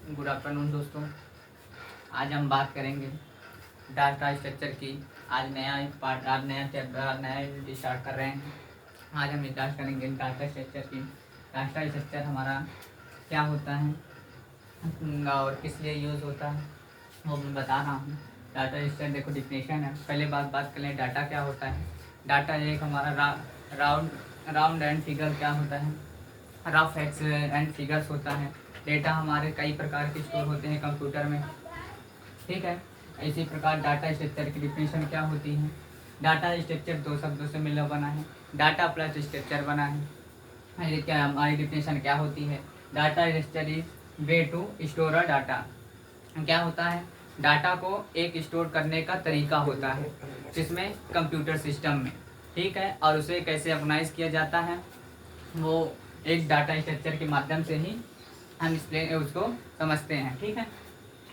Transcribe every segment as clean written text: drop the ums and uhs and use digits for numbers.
Good afternoon दोस्तों। आज हम बात करेंगे डाटा स्ट्रक्चर की। आज नया चैप्टर नया यूनिट स्टार्ट कर रहे हैं। आज हम स्टार्ट करेंगे डाटा स्ट्रक्चर की। डाटा स्ट्रक्चर हमारा क्या होता है और किस लिए यूज़ होता है वो मैं बता रहा हूँ। डाटा स्ट्रक्चर देखो डिफिनेशन है। पहले बात कर लें डाटा क्या होता है। डाटा एक हमारा राउंड एंड फिगर क्या होता है, रफ फैक्ट्स एंड फिगर्स होता है। डेटा हमारे कई प्रकार के स्टोर होते हैं कंप्यूटर में, ठीक है। इसी प्रकार डाटा स्ट्रक्चर की डिफिनेशन क्या होती है। डाटा स्ट्रक्चर दो शब्दों से मिला बना है, डाटा प्लस स्ट्रक्चर बना है। ये क्या हमारी डिफिनेशन क्या होती है। Data structure is way to store a data. क्या होता है, डाटा को एक स्टोर करने का तरीका होता है जिसमें कंप्यूटर सिस्टम में, ठीक है। और उसे कैसे ऑर्गेनाइज किया जाता है वो एक डाटा स्ट्रक्चर के माध्यम से ही हम उसको समझते हैं, ठीक है।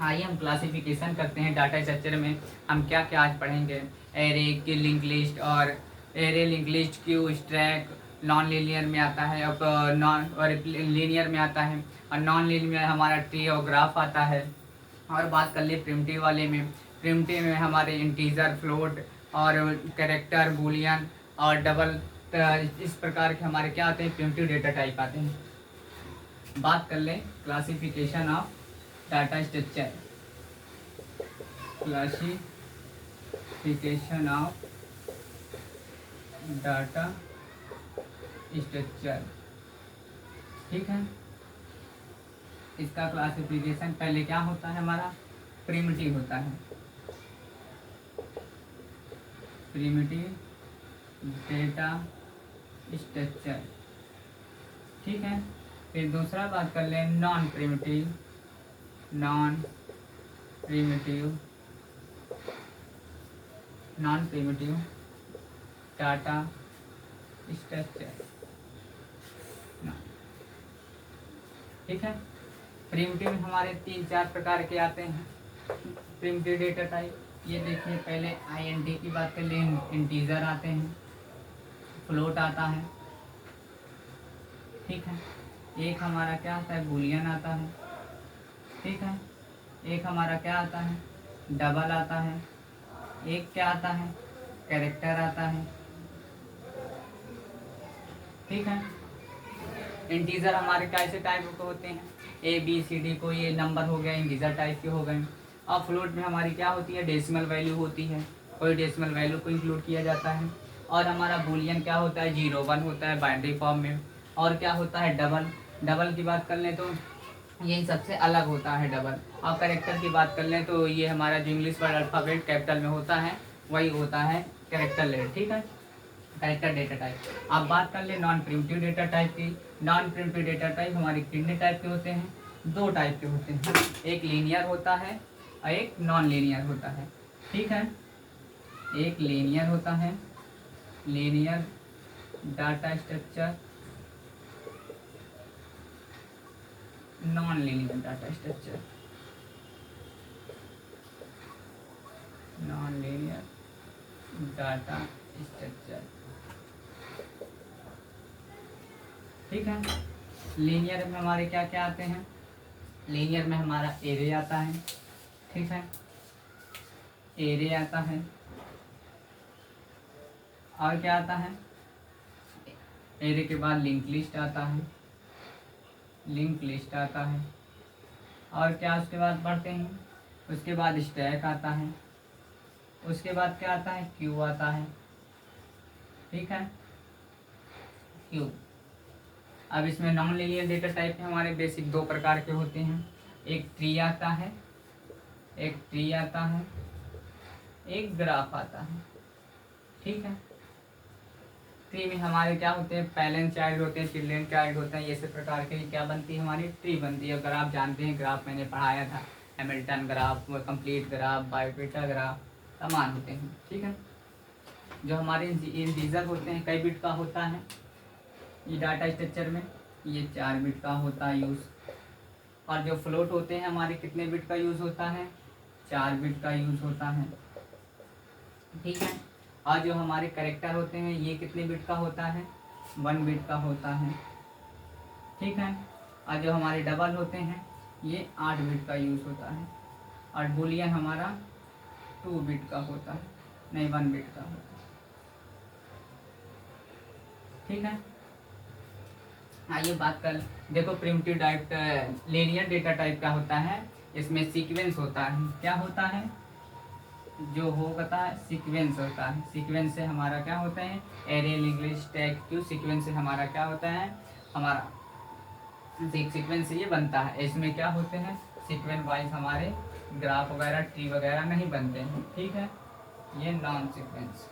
आइए हम क्लासिफिकेशन करते हैं डाटा स्ट्रक्चर में। हम क्या क्या आज पढ़ेंगे। एरे की लिंक लिस्ट और array link list queue stack non linear में आता है, और नॉन और लीनियर में आता है, और नॉन लीनियर में हमारा ट्री और ग्राफ आता है। और बात कर ले प्रिमिटिव वाले में, प्रिमिटिव में हमारे इंटीजर फ्लोट और कैरेक्टर बूलियन और डबल, इस प्रकार के हमारे क्या आते हैं प्रिमिटिव डेटा टाइप आते हैं। बात कर लें classification of data structure. Classification of data structure, ठीक है। इसका क्लासिफिकेशन पहले क्या होता है हमारा, प्रिमिटिव होता है, प्रिमिटिव डेटा स्ट्रक्चर, ठीक है। फिर दूसरा बात कर लें नॉन प्रिमिटिव डाटा स्ट्रक्चर, ठीक है। प्रिमिटिव में हमारे 3-4 प्रकार के आते हैं प्रिमिटिव डेटा टाइप। ये देखिए, पहले आईएनटी की बात कर लें, इंटीजर आते हैं, फ्लोट आता है, ठीक है। एक हमारा क्या आता है बूलियन आता है, ठीक है। एक हमारा क्या आता है डबल आता है, एक क्या आता है कैरेक्टर आता है, ठीक है। इंटीजर हमारे कैसे टाइप के होते हैं, ABCD को ये नंबर हो गया, इंटीजर टाइप के हो गए। अब फ्लोट में हमारी क्या होती है डेसिमल वैल्यू होती है, कोई डेसिमल वैल्यू को इंक्लूड किया जाता है। और हमारा बूलियन क्या होता है 0 1 होता है बाइनरी फॉर्म में। और क्या होता है डबल की बात कर लें तो ये सबसे अलग होता है डबल। अब कैरेक्टर की बात कर लें तो ये हमारा जो इंग्लिश वर्ड अल्फ़ाबेट कैपिटल में होता है वही होता है कैरेक्टर लेटर, ठीक है, कैरेक्टर डेटा टाइप। अब बात कर ले नॉन प्रिमिटिव डेटा टाइप की। नॉन प्रिमिटिव डेटा टाइप हमारे कितने टाइप के होते हैं, 2 टाइप के होते हैं, एक लीनियर होता है और एक नॉन लीनियर होता है, ठीक है। एक लीनियर होता है, linear data structure, non linear data structure, non linear data structure, ठीक है। लीनियर में हमारे क्या क्या आते हैं, लीनियर में हमारा एरे आता है, ठीक है, एरे आता है। और क्या आता है, एरे के बाद लिंक लिस्ट आता है, लिंक लिस्ट आता है। और क्या उसके बाद पढ़ते हैं, उसके बाद स्टैक आता है, उसके बाद क्या आता है क्यू आता है, ठीक है, क्यू। अब इसमें नॉन लीनियर डेटा टाइप में हमारे बेसिक 2 प्रकार के होते हैं, एक ट्री आता है, एक ग्राफ आता है, ठीक है। ट्री में हमारे क्या होते हैं पैरेंट चाइल्ड होते हैं, चिल्ड्रन चाइल्ड होते हैं, ये सब प्रकार के क्या बनती है हमारी ट्री बनती है। अगर आप जानते हैं ग्राफ मैंने पढ़ाया था, हैमिल्टन ग्राफ, कंप्लीट ग्राफ, बायोपेटा ग्राफ, समान होते हैं, ठीक है। जो हमारे इंटीजर होते हैं कई बिट का होता है ये डाटा स्ट्रक्चर में, ये 4 बिट का होता है यूज़। और जो फ्लोट होते हैं हमारे कितने बिट का यूज़ होता है, 4 बिट का यूज़ होता है, ठीक है। और जो हमारे कैरेक्टर होते हैं ये कितने बिट का होता है, 1 बिट का होता है, ठीक है। और जो हमारे डबल होते हैं ये 8 बिट का यूज़ होता है, और बुलियन हमारा 2 बिट का होता है, नहीं 1 बिट का होता है। ठीक है, आइए बात कर, देखो primitive type linear data type क्या होता है, इसमें सीक्वेंस होता है। क्या होता है, जो होता है सीक्वेंस होता है। सीक्वेंस से हमारा क्या होता है, array link tag Q, sequence से हमारा क्या होता है, हमारा सीक्वेंस से ये बनता है। इसमें क्या होते हैं, सीक्वेंस वाइज हमारे ग्राफ वगैरह ट्री वगैरह नहीं बनते हैं। ठीक है, ये नॉन सीक्वेंस।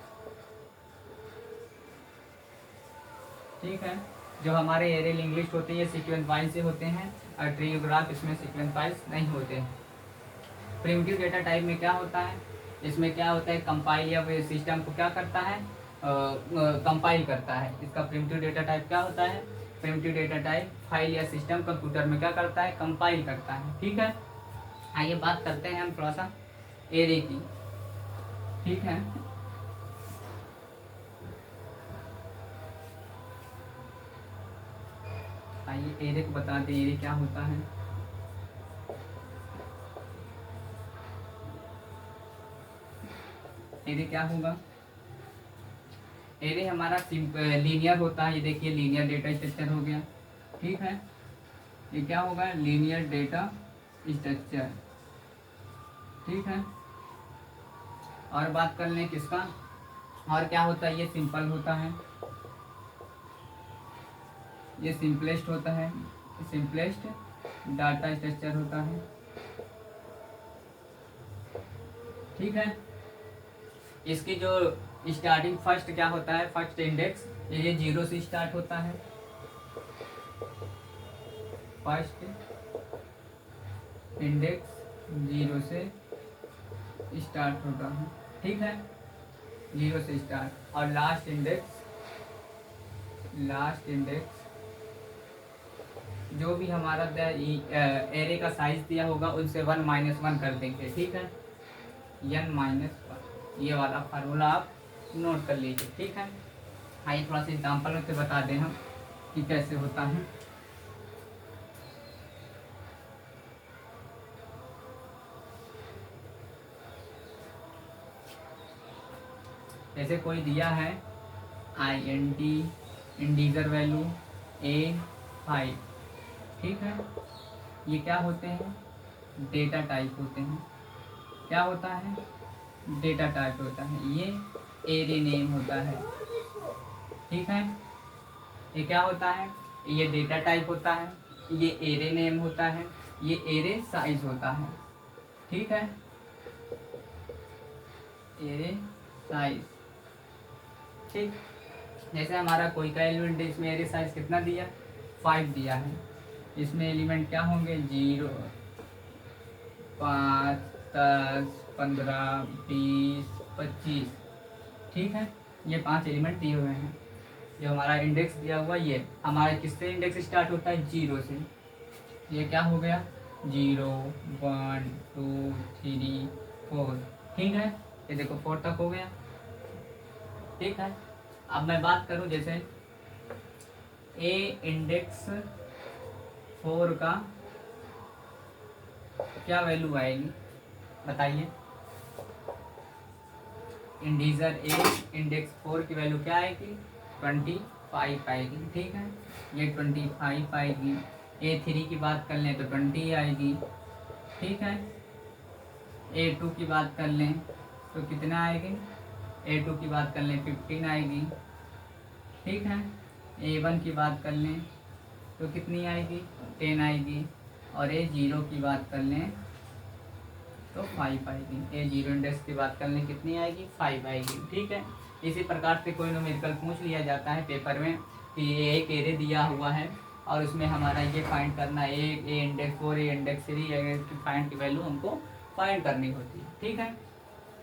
ठीक है, जो हमारे एरे लिंक लिस्ट होते हैं ये सीक्वेंस वाइज से होते हैं, और ट्री ग्राफ इसमें सीक्वेंस वाइज नहीं होते हैं। प्रिमिटिव डेटा टाइप में क्या होता है, इसमें क्या होता है, कंपाइल या सिस्टम को क्या करता है, कंपाइल करता है। इसका प्रिमिटिव डेटा टाइप क्या होता है, प्रिमिटिव डेटा टाइप फाइल या सिस्टम कंप्यूटर में क्या करता है, कंपाइल करता है। ठीक है, आइए बात करते हैं हम थोड़ा सा एरे की। ठीक है, आइए एरे को बताते हैं, एरे क्या होता है। एरे क्या होगा, एरे हमारा लीनियर होता है। ये देखिए लीनियर डेटा स्ट्रक्चर हो गया। ठीक है, ये क्या होगा, लीनियर डेटा स्ट्रक्चर। ठीक है, और बात कर लें किसका, और क्या होता है, ये सिंपल होता है, ये सिंपलेस्ट होता है, सिंपलेस्ट डाटा स्ट्रक्चर होता है। ठीक है, इसकी जो स्टार्टिंग फर्स्ट क्या होता है, फर्स्ट इंडेक्स ये 0 से स्टार्ट होता है। फर्स्ट इंडेक्स 0 से स्टार्ट होता है। ठीक है, 0 से स्टार्ट, और लास्ट इंडेक्स जो भी हमारा एरे का साइज दिया होगा उनसे 1 - 1 कर देंगे। ठीक है, n-1, ये वाला फार्मूला आप नोट कर लीजिए। ठीक है, आइए थोड़ा सा एग्जाम्पल से बता दें हम कि कैसे होता है। जैसे कोई दिया है int इंटीजर वैल्यू A5। ठीक है, ये क्या होते हैं, डेटा टाइप होते हैं। क्या होता है, डेटा टाइप होता है। ये एरे नेम होता है। ठीक है, ये क्या होता है, ये डेटा टाइप होता है, ये एरे नेम होता है, ये एरे साइज होता है। ठीक है, एरे साइज। ठीक, जैसे हमारा कोई का एलिमेंट है, इसमें एरे साइज कितना दिया, 5 दिया है। इसमें एलिमेंट क्या होंगे, 0, 5, 10, 15, 20, 25। ठीक है, ये 5 एलिमेंट दिए हुए हैं। जो हमारा इंडेक्स दिया हुआ, ये हमारा किससे इंडेक्स स्टार्ट होता है, 0 से। ये क्या हो गया, 0, 1, 2, 3, 4। ठीक है, ये देखो 4 तक हो गया। ठीक है, अब मैं बात करूं, जैसे ए इंडेक्स 4 का क्या वैल्यू आएगी, बताइए। इंटीजर ए इंडेक्स 4 की वैल्यू क्या आएगी, 25 आएगी। ठीक है, ये 25 आएगी। A3 की बात कर लें तो 20 आएगी। ठीक है, A2 की बात कर लें तो कितना आएगी, A2 की बात कर लें 15 आएगी। ठीक है, A1 की बात कर लें तो कितनी आएगी, 10 आएगी। और A0 की बात कर लें तो 5 आएगी। A0 इंडेक्स की बात कर लें कितनी आएगी, 5 आएगी। ठीक है, इसी प्रकार से कोई न्यूमेरिकल पूछ लिया जाता है पेपर में कि एक एरे दिया हुआ है और उसमें हमारा ये फाइंड करना है, ए इंडेक्स 4, ए इंडेक्स 3 की फाइंड की वैल्यू हमको फाइंड करनी होती है। ठीक है,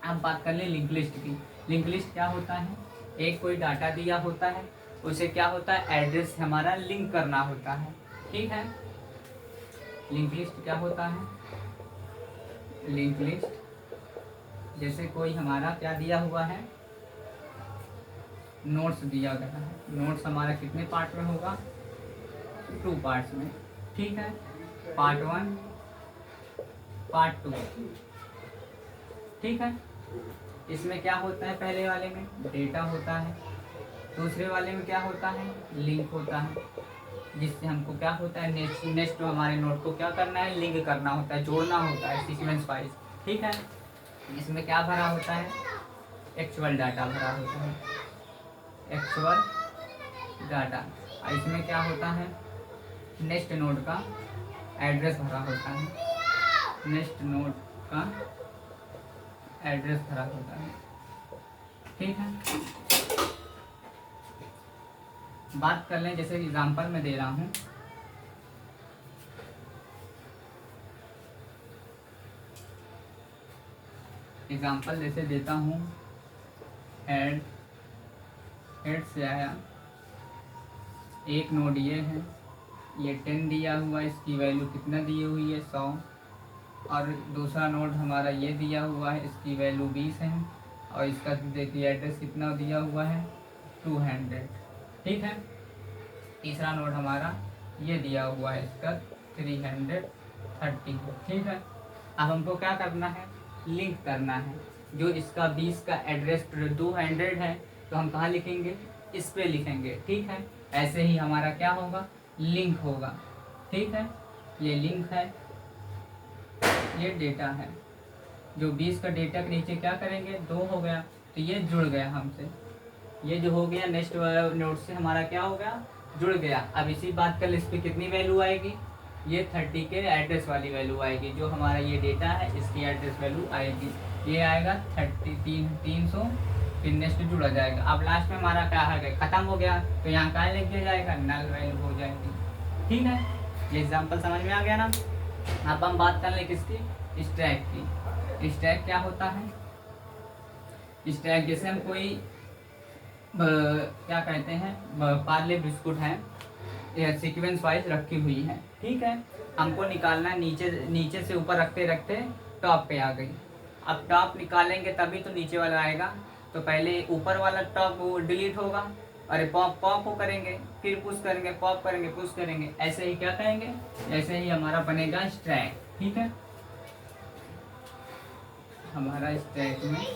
अब बात कर लें लिंक लिस्ट की। लिंक लिस्ट क्या होता है, एक कोई डाटा दिया होता है, उसे क्या होता है, एड्रेस हमारा लिंक करना होता है। ठीक है, लिंक लिस्ट क्या होता है, लिंक लिस्ट जैसे कोई हमारा क्या दिया हुआ है, नोट्स दिया गया है। नोट्स हमारा कितने पार्ट में होगा, 2 पार्ट्स में। ठीक है, पार्ट 1 पार्ट 2। ठीक है, इसमें क्या होता है, पहले वाले में डेटा होता है, दूसरे वाले में क्या होता है, लिंक होता है, जिससे हमको क्या होता है, नेक्स्ट हमारे नोड को क्या करना है, लिंक करना होता है, जोड़ना होता है सीक्वेंस वाइज। ठीक है, इसमें क्या भरा होता है, एक्चुअल डाटा भरा होता है, एक्चुअल डाटा। इसमें क्या होता है, नेक्स्ट नोड का एड्रेस भरा होता है, नेक्स्ट नोड का एड्रेस भरा होता है। ठीक है, बात कर लें, जैसे एग्जांपल में दे रहा हूँ, एग्जांपल जैसे देता हूँ, हेड से आया, एक नोड ये है, ये 10 दिया हुआ है, इसकी वैल्यू कितना दी हुई है, 100। और दूसरा नोड हमारा ये दिया हुआ है, इसकी वैल्यू 20 है, और इसका देखिए एड्रेस कितना दिया हुआ है, 200। ठीक है, तीसरा नोड हमारा ये दिया हुआ है, इसका 330। ठीक है, अब हमको क्या करना है, लिंक करना है। जो इसका 20 का एड्रेस 200 है, तो हम कहाँ लिखेंगे, इस पे लिखेंगे। ठीक है, ऐसे ही हमारा क्या होगा, लिंक होगा। ठीक है, ये लिंक है, ये डेटा है। जो 20 का डेटा के नीचे क्या करेंगे, 2 हो गया, तो ये जुड़ गया हमसे, ये जो हो गया नेक्स्ट नोड से हमारा क्या हो गया, जुड़ गया। अब इसी बात कर, इस पर कितनी वैल्यू आएगी, ये 30 के एड्रेस वाली वैल्यू आएगी। जो हमारा ये डेटा है, इसकी एड्रेस वैल्यू आएगी, ये आएगा 300, फिर नेक्स्ट जुड़ा जाएगा। अब लास्ट में हमारा क्या है, खत्म हो गया, तो यहाँ क्या लिख दिया जाएगा, नल वैल्यू हो जाएगी। ठीक है, ये एग्जाम्पल समझ में आ गया ना। अब हम बात कर लें किसकी, स्टैक की। स्टैक क्या होता है, स्टैक जैसे हम कोई क्या कहते हैं, पार्ले बिस्कुट है, सीक्वेंस वाइज रखी हुई है। ठीक है, हमको निकालना है, नीचे से ऊपर रखते रखते टॉप पे आ गई। अब टॉप निकालेंगे तभी तो नीचे वाला आएगा, तो पहले ऊपर वाला टॉप डिलीट होगा, अरे पॉप को करेंगे, फिर पुश करेंगे, पॉप करेंगे, पुश करेंगे, ऐसे ही क्या करेंगे, ऐसे ही हमारा बनेगा स्टैक। ठीक है, हमारा स्टैक में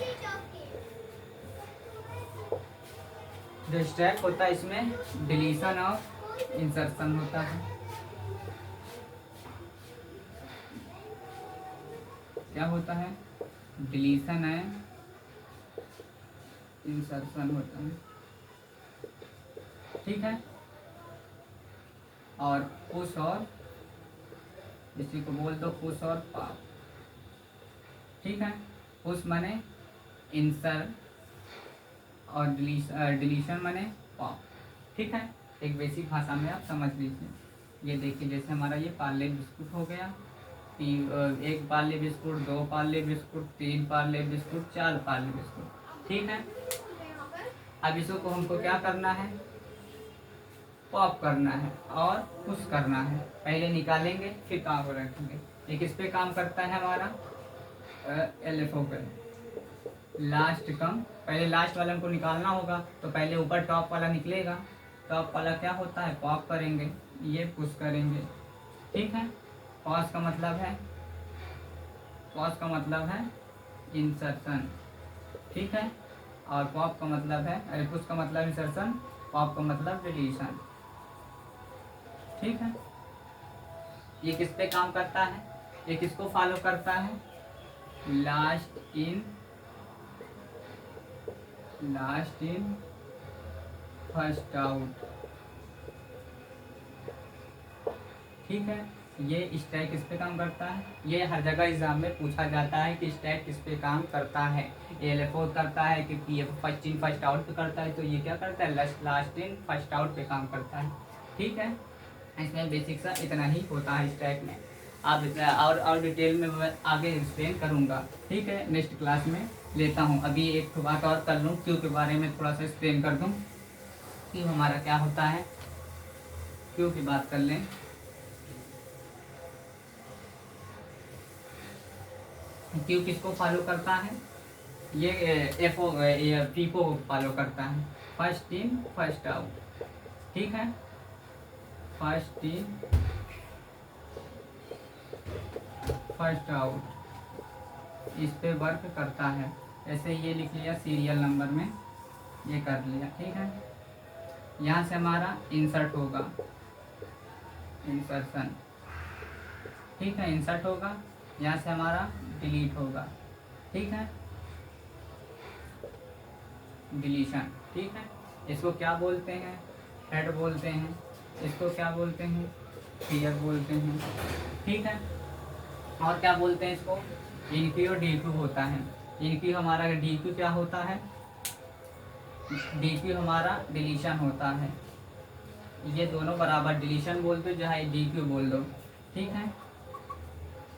जो स्टैक होता है, इसमें डिलीशन और इंसर्शन होता है। क्या होता है, डिलीशन है, इंसर्शन होता है। ठीक है, और पुश, और इसी को बोल दो पुश और पॉप। ठीक है, पुश माने इंसर्ट और डिलीशन माने पॉप। ठीक है, एक बेसिक भाषा में आप समझ लीजिए। ये देखिए, जैसे हमारा ये पार्ले बिस्कुट हो गया, 1 Parle biscuit, 2 Parle biscuit, 3 Parle biscuit, 4 Parle biscuit. ठीक है, अब इसको हमको क्या करना है, पॉप करना है और पुश करना है। पहले निकालेंगे, फिर काम को रखेंगे। ये किस पे काम करता है हमारा, LFO पे, लास्ट कम। पहले लास्ट वाले को निकालना होगा, तो पहले ऊपर टॉप वाला निकलेगा, टॉप वाला क्या होता है, पॉप करेंगे, ये पुश करेंगे। ठीक है, पॉज का मतलब है, पॉज का मतलब है इंसर्शन। ठीक है, और पॉप का मतलब है, अरे पुश का मतलब इंसर्शन, पॉप का मतलब डिलीशन। ठीक है, ये किस पे काम करता है, ये किसको फॉलो करता है, लास्ट इन फर्स्ट आउट। ठीक है, ये स्टैक किस पे काम करता है, ये हर जगह एग्जाम में पूछा जाता है कि स्टैक किस पे काम करता है। LFO करता है क्योंकि ये फर्स्ट इन फर्स्ट आउट पे करता है, तो ये क्या करता है, लास्ट इन फर्स्ट आउट पे काम करता है। ठीक है, इसमें बेसिक सा इतना ही होता है स्टैक में। आप और डिटेल में मैं आगे एक्सप्लेन करूँगा। ठीक है, नेक्स्ट क्लास में लेता हूँ। अभी एक बात और कर लूँ, क्यू के बारे में थोड़ा सा एक्सप्लेन कर दूँ, क्यू हमारा क्या होता है। क्यू की बात कर लें, क्यू किसको फॉलो करता है, ये FIFO को फॉलो करता है, फर्स्ट इन फर्स्ट आउट। ठीक है, फर्स्ट इन फर्स्ट आउट, इस पे वर्क करता है। ऐसे ये लिख लिया सीरियल नंबर में, ये कर लिया, ठीक है। यहाँ से हमारा इंसर्ट होगा, इंसर्शन, ठीक है, इंसर्ट होगा। यहाँ से हमारा डिलीट होगा, ठीक है, डिलीशन, ठीक है। इसको क्या बोलते हैं? हेड बोलते हैं। इसको क्या बोलते हैं? क्लियर बोलते हैं, ठीक है। और क्या बोलते हैं इसको? इनक्यू और डीक्यू होता है। इनक्यू हमारा, डीक्यू क्या होता है? डीक्यू हमारा डिलीशन होता है। ये दोनों बराबर, डिलीशन बोल दो चाहे डीक्यू बोल दो, ठीक है।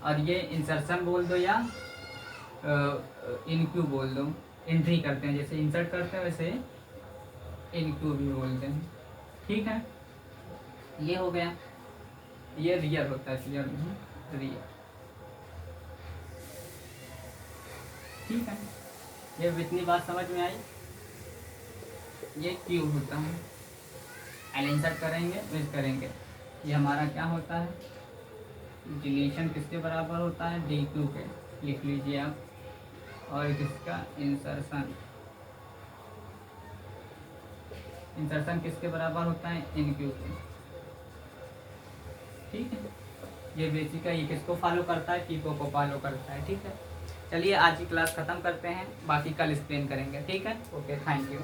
और ये इंसर्शन बोल दो या इनक्यू बोल दो। एंट्री करते हैं, जैसे इंसर्ट करते हैं वैसे इनक्यू भी बोलते हैं, ठीक है। ये हो गया, ये रियर होता है, क्लियर नहीं, रियर, ठीक है। ये इतनी बात समझ में आई। ये क्यू होता है, एल इंसर्ट करेंगे, विज करेंगे। ये हमारा क्या होता है? डिलीशन किसके बराबर होता है? डी क्यू के, लिख लीजिए आप। और किसका? इंसर्शन, इंसर्शन किसके बराबर होता है? इन क्यू के, ठीक है। ये बेसिक है, ये किसको फॉलो करता है? कीपो को फॉलो करता है, ठीक है। चलिए आज की क्लास ख़त्म करते हैं, बाकी कल एक्सप्लेन करेंगे, ठीक है। Okay, thank you.